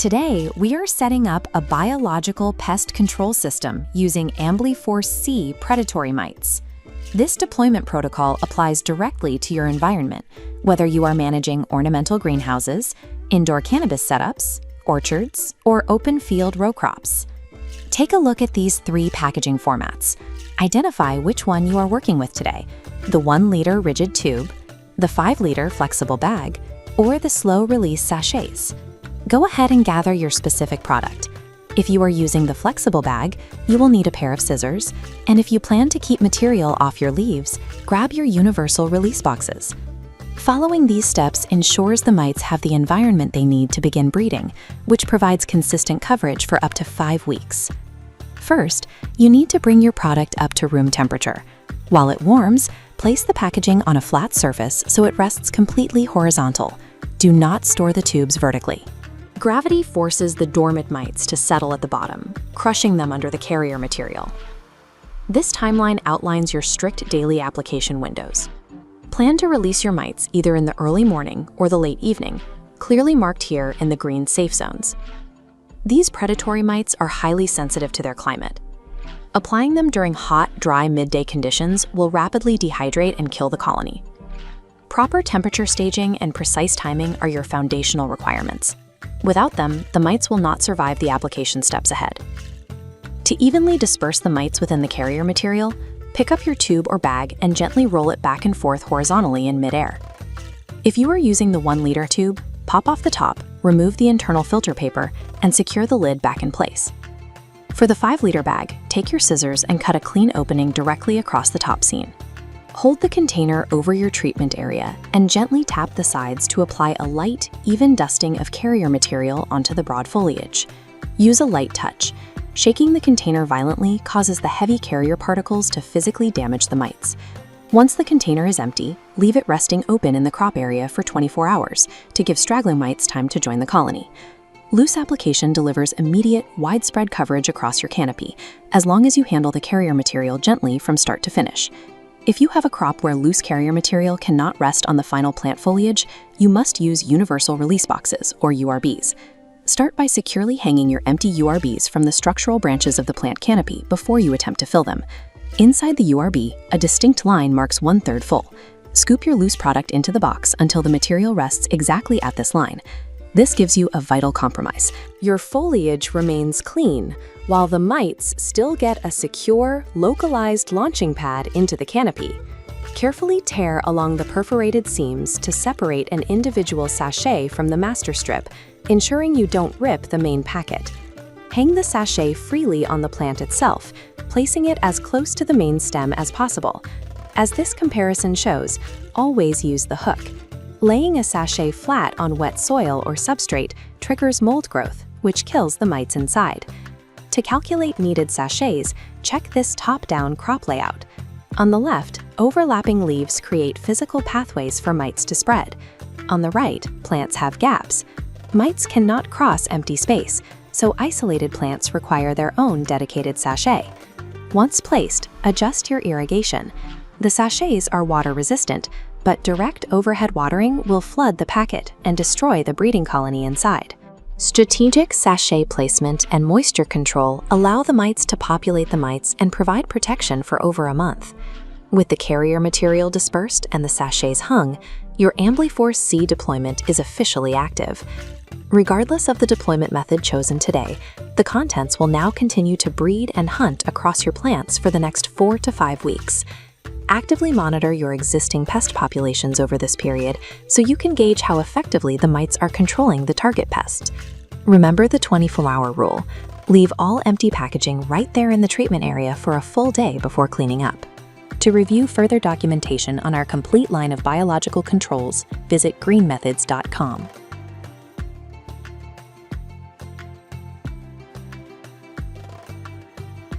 Today, we are setting up a biological pest control system using AmblyForce C predatory mites. This deployment protocol applies directly to your environment, whether you are managing ornamental greenhouses, indoor cannabis setups, orchards, or open field row crops. Take a look at these 3 packaging formats. Identify which one you are working with today: the 1-liter rigid tube, the 5-liter flexible bag, or the slow-release sachets. Go ahead and gather your specific product. If you are using the flexible bag, you will need a pair of scissors, and if you plan to keep material off your leaves, grab your universal release boxes. Following these steps ensures the mites have the environment they need to begin breeding, which provides consistent coverage for up to 5 weeks. First, you need to bring your product up to room temperature. While it warms, place the packaging on a flat surface so it rests completely horizontal. Do not store the tubes vertically. Gravity forces the dormant mites to settle at the bottom, crushing them under the carrier material. This timeline outlines your strict daily application windows. Plan to release your mites either in the early morning or the late evening, clearly marked here in the green safe zones. These predatory mites are highly sensitive to their climate. Applying them during hot, dry midday conditions will rapidly dehydrate and kill the colony. Proper temperature staging and precise timing are your foundational requirements. Without them, the mites will not survive the application steps ahead. To evenly disperse the mites within the carrier material, pick up your tube or bag and gently roll it back and forth horizontally in midair. If you are using the 1-liter tube, pop off the top, remove the internal filter paper, and secure the lid back in place. For the 5-liter bag, take your scissors and cut a clean opening directly across the top seam. Hold the container over your treatment area and gently tap the sides to apply a light, even dusting of carrier material onto the broad foliage. Use a light touch. Shaking the container violently causes the heavy carrier particles to physically damage the mites. Once the container is empty, leave it resting open in the crop area for 24 hours to give straggling mites time to join the colony. Loose application delivers immediate, widespread coverage across your canopy, as long as you handle the carrier material gently from start to finish. If you have a crop where loose carrier material cannot rest on the final plant foliage, you must use universal release boxes, or URBs. Start by securely hanging your empty URBs from the structural branches of the plant canopy before you attempt to fill them. Inside the URB, a distinct line marks 1/3 full. Scoop your loose product into the box until the material rests exactly at this line. This gives you a vital compromise. Your foliage remains clean, while the mites still get a secure, localized launching pad into the canopy. Carefully tear along the perforated seams to separate an individual sachet from the master strip, ensuring you don't rip the main packet. Hang the sachet freely on the plant itself, placing it as close to the main stem as possible. As this comparison shows, always use the hook. Laying a sachet flat on wet soil or substrate triggers mold growth, which kills the mites inside. To calculate needed sachets, check this top-down crop layout. On the left, overlapping leaves create physical pathways for mites to spread. On the right, plants have gaps. Mites cannot cross empty space, so isolated plants require their own dedicated sachet. Once placed, adjust your irrigation. The sachets are water-resistant, but direct overhead watering will flood the packet and destroy the breeding colony inside. Strategic sachet placement and moisture control allow the mites to populate the mites and provide protection for over a month. With the carrier material dispersed and the sachets hung, your AmblyForce C deployment is officially active. Regardless of the deployment method chosen today, the contents will now continue to breed and hunt across your plants for the next 4 to 5 weeks. Actively monitor your existing pest populations over this period so you can gauge how effectively the mites are controlling the target pest. Remember the 24-hour rule. Leave all empty packaging right there in the treatment area for a full day before cleaning up. To review further documentation on our complete line of biological controls, visit greenmethods.com.